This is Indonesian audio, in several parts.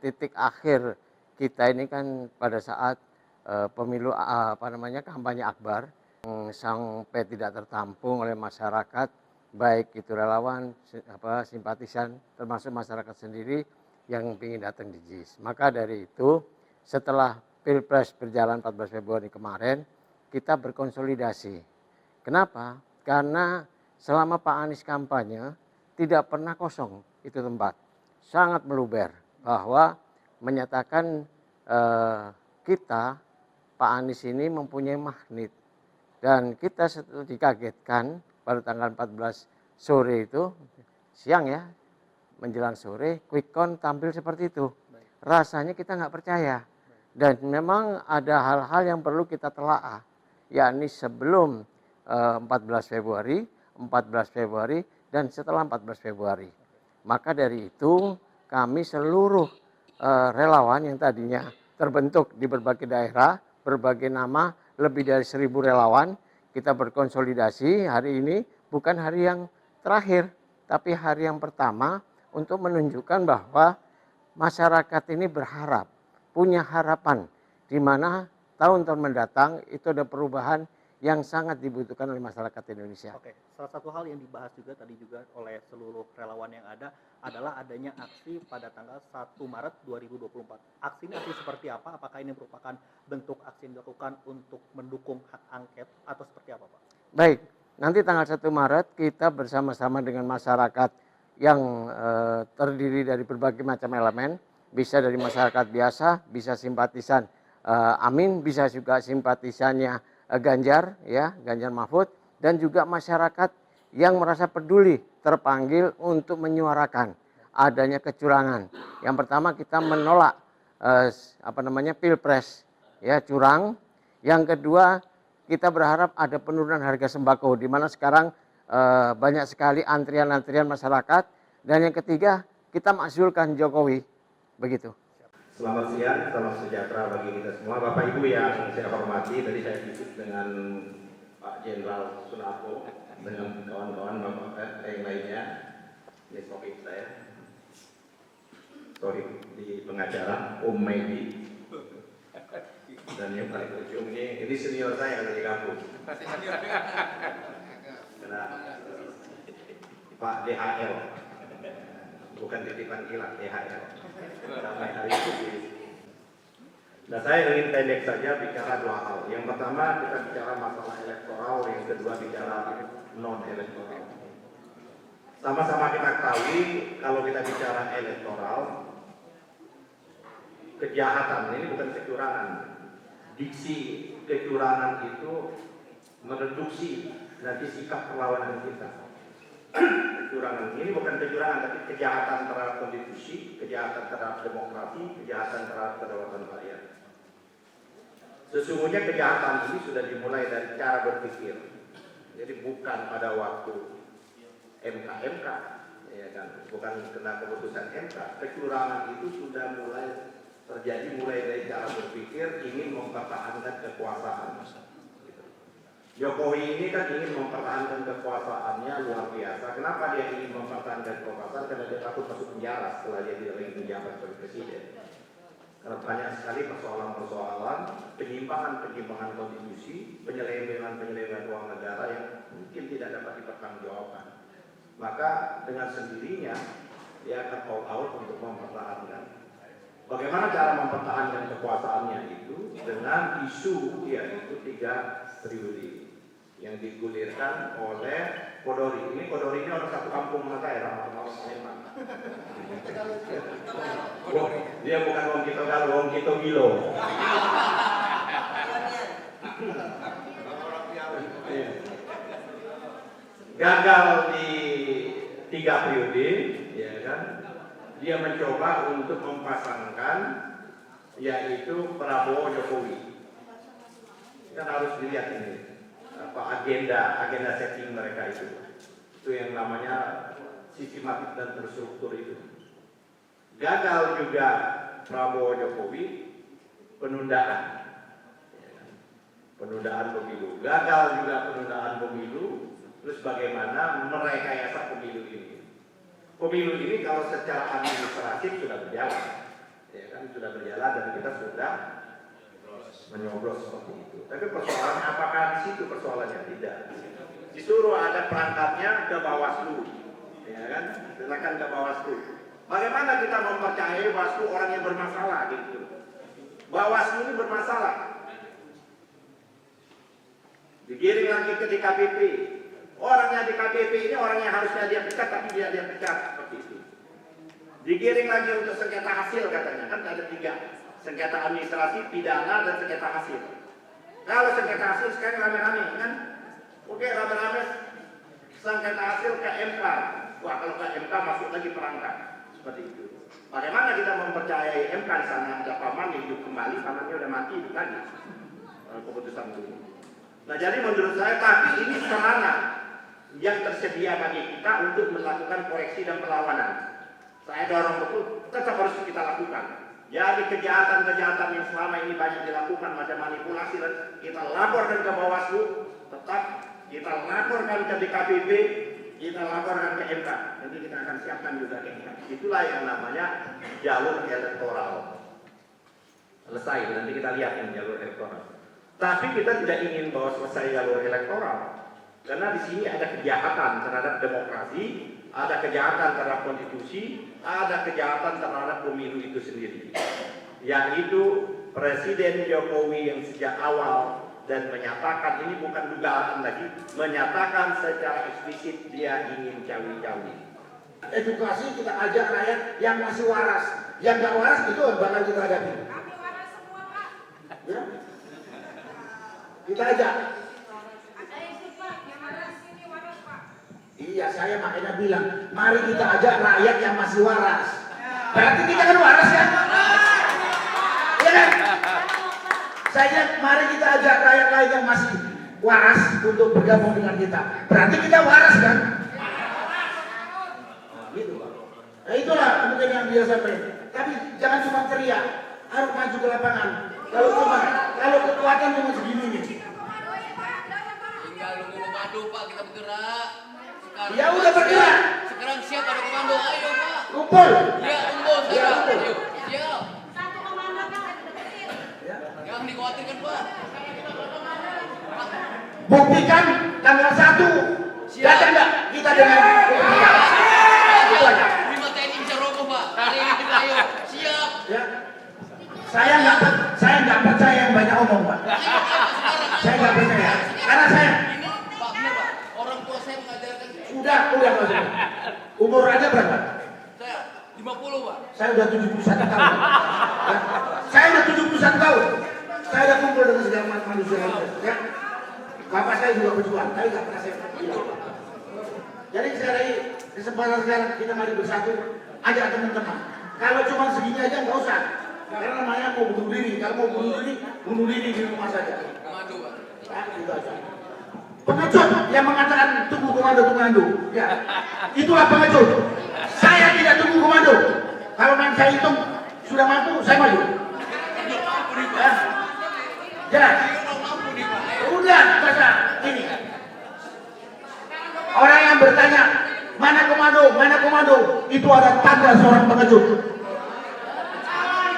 titik akhir kita ini kan pada saat pemilu kampanye akbar sampai tidak tertampung oleh masyarakat, baik itu relawan, simpatisan, termasuk masyarakat sendiri yang ingin datang di JIS. Maka dari itu setelah Pilpres berjalan 14 Februari kemarin, kita berkonsolidasi. Kenapa? Karena selama Pak Anies kampanye tidak pernah kosong itu tempat. Sangat meluber bahwa menyatakan kita, Pak Anies ini mempunyai magnet. Dan kita dikagetkan pada tanggal 14 sore itu, siang ya, menjelang sore, quick count tampil seperti itu. Rasanya kita nggak percaya. Dan memang ada hal-hal yang perlu kita telaah, yakni sebelum 14 Februari, 14 Februari, dan setelah 14 Februari. Maka dari itu kami seluruh relawan yang tadinya terbentuk di berbagai daerah, berbagai nama, lebih dari 1.000 relawan, kita berkonsolidasi hari ini bukan hari yang terakhir, tapi hari yang pertama untuk menunjukkan bahwa masyarakat ini berharap, punya harapan, di mana tahun-tahun mendatang itu ada perubahan yang sangat dibutuhkan oleh masyarakat Indonesia. Oke, salah satu hal yang dibahas juga tadi juga oleh seluruh relawan yang ada adalah adanya aksi pada tanggal 1 Maret 2024. Aksi ini aksi seperti apa? Apakah ini merupakan bentuk aksi yang dilakukan untuk mendukung hak angket atau seperti apa, Pak? Baik, nanti tanggal 1 Maret kita bersama-sama dengan masyarakat yang terdiri dari berbagai macam elemen, bisa dari masyarakat biasa, bisa simpatisan Amin, bisa juga simpatisannya Ganjar, ya, Ganjar Mahfud, dan juga masyarakat yang merasa peduli terpanggil untuk menyuarakan adanya kecurangan. Yang pertama kita menolak Pilpres ya curang. Yang kedua kita berharap ada penurunan harga sembako di mana sekarang banyak sekali antrian-antrian masyarakat. Dan yang ketiga kita makzulkan Jokowi, begitu. Selamat siang, salam sejahtera bagi kita semua. Bapak Ibu yang saya hormati, tadi saya diskusi dengan Pak Jenderal Sunarko, dengan kawan-kawan Bapak yang lainnya. Ini topik saya. Sorry, di pengacara, Om Medi. Dan yang paling ujung ini senior saya yang dari kampung. Karena Pak DHL, bukan titipan kilat, DHL. Sampai hari ini. Nah, saya ingin pendek saja bicara dua hal. Yang pertama kita bicara masalah elektoral, yang kedua bicara non elektoral. Sama-sama kita ketahui kalau kita bicara elektoral, kejahatan ini bukan kecurangan. Diksi kecurangan itu mereduksi nanti sikap perlawanan kita. Kecurangan ini bukan kecurangan, tapi kejahatan terhadap konstitusi, kejahatan terhadap demokrasi, kejahatan terhadap kedaulatan rakyat. Sesungguhnya kejahatan ini sudah dimulai dari cara berpikir. Jadi bukan pada waktu MK, ya kan? Bukan kena keputusan MK. Kecurangan itu sudah mulai terjadi dari cara berpikir ingin mempertahankan kekuasaan. Jokowi ini kan ingin mempertahankan kekuasaannya luar biasa. Kenapa dia ingin mempertahankan kekuasaan? Karena dia takut masuk penjara setelah dia tidak lagi menjabat sebagai presiden. Karena banyak sekali persoalan-persoalan, penyimpangan konstitusi, penyelewengan uang negara yang mungkin tidak dapat dipertanggungjawabkan. Maka dengan sendirinya dia akan all out untuk mempertahankan. Bagaimana cara mempertahankan kekuasaannya itu dengan isu yaitu 3 periode yang digulirkan oleh Kodori. Ini Kodori ini orang satu kampung sama saya, orang Sleman. Dia bukan Wong Kito Galo, Wong Kito Gilo. Gagal di 3 periode, ya kan? Dia mencoba untuk memasangkan yaitu Prabowo Jokowi. Kan harus dilihat ini agenda setting mereka itu yang namanya sistematik dan terstruktur itu. Gagal juga Prabowo Jokowi penundaan pemilu. Gagal juga penundaan pemilu. Terus bagaimana merekayasa pemilu ini? Pemilu ini kalau secara administratif sudah berjalan, ya kan sudah berjalan dan kita sudah menyoblos seperti itu. Tapi persoalannya apakah di situ persoalannya? Tidak. Disuruh ada perangkatnya ke Bawaslu, ya kan? Silakan ke Bawaslu. Bagaimana kita mempercayai Bawaslu orang yang bermasalah gitu? Bawaslu ini bermasalah. Digiring lagi ke DKPP. Orangnya DKPP ini orang yang harusnya dia pecat tapi dia pecat seperti itu. Digiring lagi untuk sengketa hasil katanya, kan ada 3. Sengketa administrasi, pidana, dan sengketa hasil. Kalau sengketa hasil sekarang rame-rame kan? Oke, rame-rame sengketa hasil ke MK. Wah, kalau ke MK masuk lagi perangkat. Seperti itu. Bagaimana kita mempercayai MK di sana ada paman yang hidup kembali, pamannya udah mati hidup lagi. Keputusan itu. Nah, jadi menurut saya tapi ini sarana yang tersedia bagi kita untuk melakukan koreksi dan perlawanan. Saya dorong betul, tetap harus kita lakukan. Jadi kejahatan-kejahatan yang selama ini banyak dilakukan, macam manipulasi, dan kita laporkan ke Bawaslu, tetap kita laporkan ke DKPP, kita laporkan ke MK. Nanti kita akan siapkan juga ke MK. Itulah yang namanya jalur elektoral. Selesai, nanti kita lihat yang jalur elektoral. Tapi kita tidak ingin bahwa selesai jalur elektoral, karena di sini ada kejahatan terhadap demokrasi, ada kejahatan terhadap konstitusi, ada kejahatan terhadap pemilu itu sendiri. Yang itu Presiden Jokowi yang sejak awal dan menyatakan ini bukan dugaan lagi, menyatakan secara eksplisit dia ingin cawi-cawi. Edukasi kita ajak rakyat yang masih waras, yang nggak waras itu bakal kita hadapi. Kami waras semua, Pak. Ya? Kita ajak. Ada yang ikut, Pak, yang waras ini waras, Pak. Iya, saya makanya bilang, mari kita ajak rakyat yang masih waras. Berarti kita kan waras kan? Iya kan? Saya mari kita ajak rakyat lain yang masih waras untuk bergabung dengan kita. Berarti kita waras kan? Gitu Pak. Nah itulah mungkin yang dia sampaikan. Tapi jangan cuma teriak, harus maju ke lapangan. Kalau kekuatan cuma segini nih. Tinggal nunggu komando Pak, kita bergerak. Sekarang Ya udah bergerak. Sekarang siap ada komando, ayo Pak. Kumpul. Ya kumpul sekarang. kumpul. Ayo, siap. Satu komando, Pak, deketin. Ya. Jangan dikhawatirkan Pak. Buktikan tanggal 1 datang nggak kita dengan buktikan. Itu aja. Lima TNI bisa roboh Pak. Hari ini kita ayo, siap. Ya. Saya nggak percaya yang banyak omong Pak. Saya nggak percaya. Karena saya Ini Pak benar Pak. Orang tua saya mengajarkan udah Mas. Umur aja berapa? saya 50 Pak. Saya udah 71 tahun. Ya. Saya udah 71 tahun. Saya udah kumpul dengan segala manusia. Ya. Bapak saya juga berjuang, tapi nggak pernah saya bilang. Jadi sekali kesempatan sekarang kita mari bersatu, ajak teman-teman. Kalau cuma segini aja nggak usah. Karena namanya mau bunuh diri. Kalau mau bunuh diri di rumah saja. Komando Pak. Nah, itu aja. Pengecut yang mengatakan tunggu komando. Ya, itulah pengecut. Saya tidak tunggu komando. Kalau nanti saya hitung sudah mampu, saya maju. Ya, jelas. Udah, masa ini. Orang yang bertanya mana komando, itu ada tanda seorang pengecut.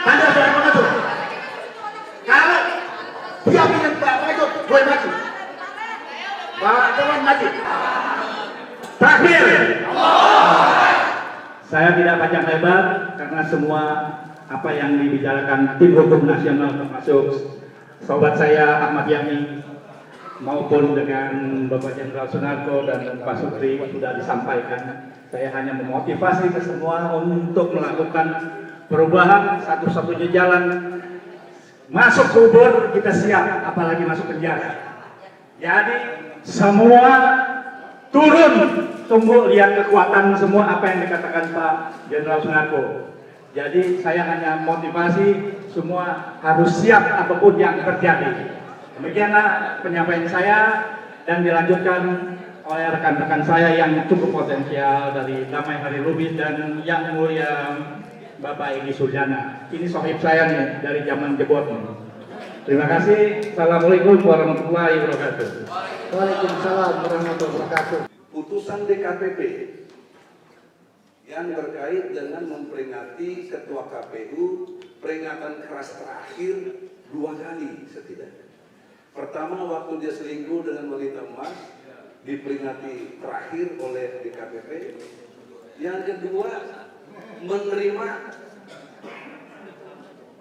Tanda seorang pengecut. Kalau dia bilang pengecut, boleh maju. Bawa teman maju. Terakhir. Saya tidak panjang lebar karena semua apa yang dibicarakan tim hukum nasional termasuk sobat saya Ahmad Yani maupun dengan Bapak Jenderal Sunarko dan Pak Sutri sudah disampaikan. Saya hanya memotivasi ke semua untuk melakukan perubahan. Satu-satunya jalan masuk kubur kita siap, apalagi masuk penjara. Jadi semua turun, tunggu lihat kekuatan semua apa yang dikatakan Pak Jenderal Sunarko. Jadi saya hanya motivasi semua harus siap apapun yang terjadi. Demikianlah penyampaian saya dan dilanjutkan oleh rekan-rekan saya yang cukup potensial dari Damai Hari Lubis dan yang mulia Bapak Egy Suryana. Ini sohib saya nih dari zaman jebot. Terima kasih. Assalamualaikum warahmatullahi wabarakatuh. Waalaikumsalam warahmatullahi wabarakatuh. Putusan DKPP yang berkait dengan memperingati Ketua KPU peringatan keras terakhir 2 kali setidaknya. Pertama waktu dia selingkuh dengan wanita emas, diperingati terakhir oleh DKPP. Yang kedua, menerima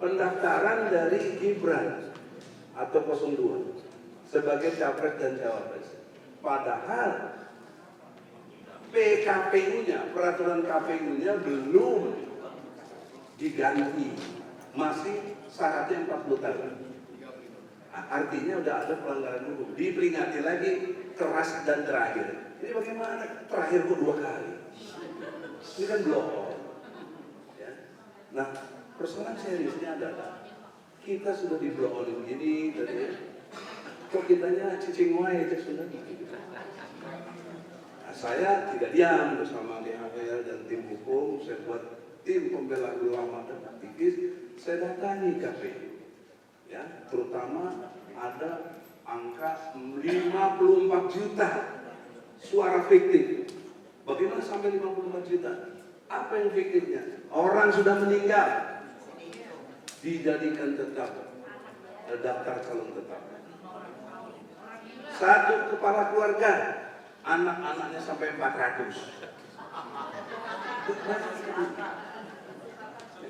pendaftaran dari Gibran atau 02 sebagai capres dan cawapres. Padahal PKPU-nya, peraturan KPU-nya belum diganti, masih syaratnya 40 tahun. Artinya udah ada pelanggaran hukum, diperingati lagi keras dan terakhir. Ini bagaimana? Terakhir kok 2 kali? Ini kan blok. Ya. Nah, persoalan seriusnya adalah kita sudah di blok begini tadi. Kok kitanya cicing wae cek sudah gitu. Saya tidak diam bersama DHL dan tim hukum, saya buat tim pembela ulama dan aktivis, saya datangi KPU, ya, terutama ada angka 54 juta suara fiktif. Bagaimana sampai 54 juta? Apa yang fiktifnya? Orang sudah meninggal, dijadikan tetap daftar calon tetap. Satu kepala keluarga, anak-anaknya sampai 400.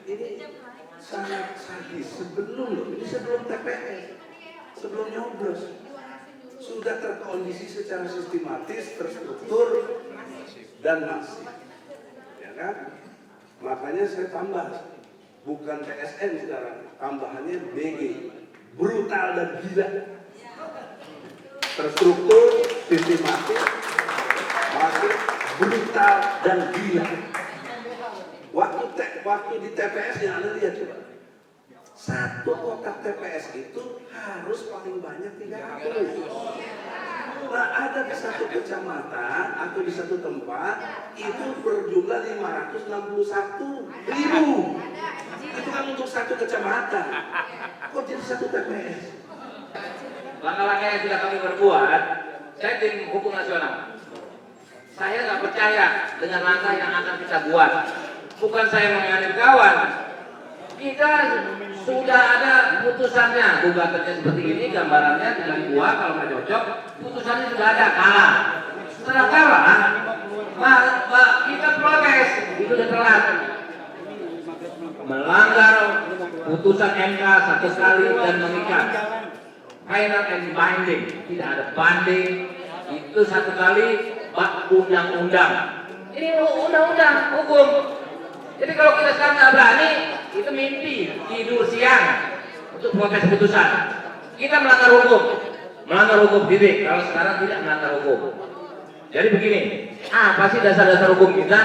Ini sangat sadis. Ini sebelum TPS, sebelum nyoblos, sudah terkondisi secara sistematis, terstruktur, dan masif. Ya kan? Makanya saya tambah, bukan TSN sekarang, tambahannya BG, brutal dan gila. Terstruktur, sistematis, masih brutal dan gila. Waktu di TPS yang Anda lihat coba, satu kotak TPS itu harus paling banyak 300. Nah, ada di satu kecamatan atau di satu tempat itu berjumlah 561.000. Itu kan untuk satu kecamatan. Kok jadi satu TPS? Langkah-langkah yang sudah kami perbuat, saya tim hukum nasional. Saya nggak percaya dengan langkah yang akan kita buat. Bukan saya mengalir kawan. Kita sudah ada putusannya, gugatannya seperti ini, gambarannya tinggal dibuat, kalau nggak cocok, putusannya sudah ada, kalah. Setelah kalah, kita protes, itu sudah telat. Melanggar putusan MK satu kali dan mengikat. Final and binding, tidak ada banding, itu satu kali bak undang-undang. Ini undang-undang hukum. Jadi kalau kita sekarang nggak berani, itu mimpi, tidur siang untuk protes putusan. Kita melanggar hukum titik. Kalau sekarang tidak melanggar hukum. Jadi begini, apa sih dasar-dasar hukum kita?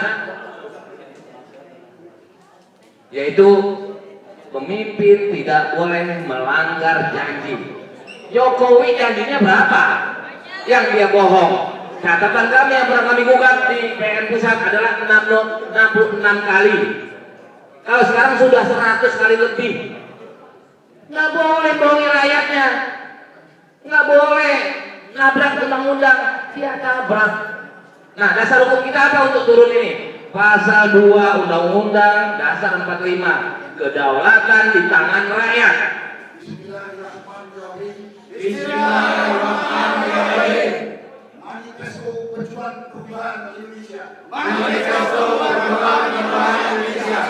Yaitu pemimpin tidak boleh melanggar janji. Jokowi janjinya berapa? Yang dia bohong. Catatan kami yang pernah kami gugat di PN Pusat adalah 66 kali. Kalau sekarang sudah 100 kali lebih. Nggak boleh bohongi rakyatnya. Nggak boleh nabrak undang-undang. Dia tabrak. Nah, dasar hukum kita apa untuk turun ini? Pasal 2 Undang-Undang Dasar 45. Kedaulatan di tangan rakyat. Bismillahirrahmanirrahim. Manifesto Perjuangan Perubahan Indonesia. Manifesto Perjuangan Perubahan Indonesia.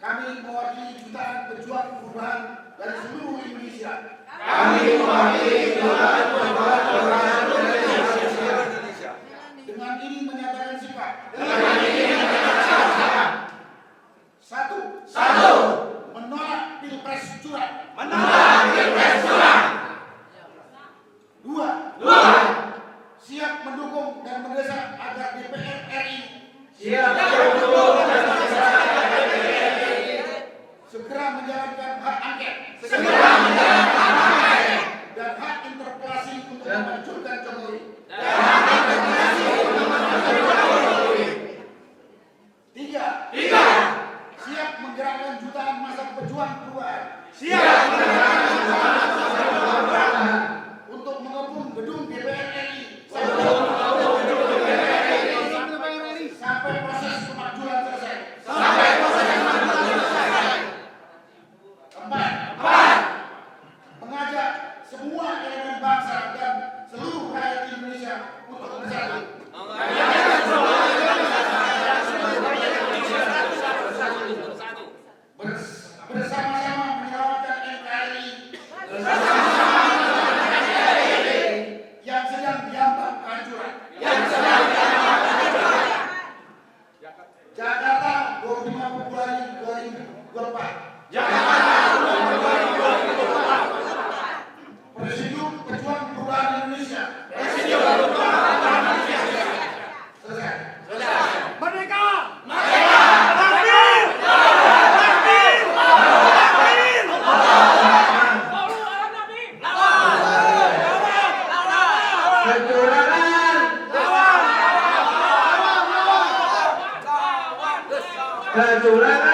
Kami mewakili jutaan pejuang perubahan dari seluruh Indonesia. Kami mewakili jutaan pejuang Indonesia. Dengan ini menyatakan sikap. Satu. Menolak Pilpres curang. Dua. Siap mendukung dan mendesak agar DPR RI segera menjalankan hak angket dan hak interpelasi kecurangan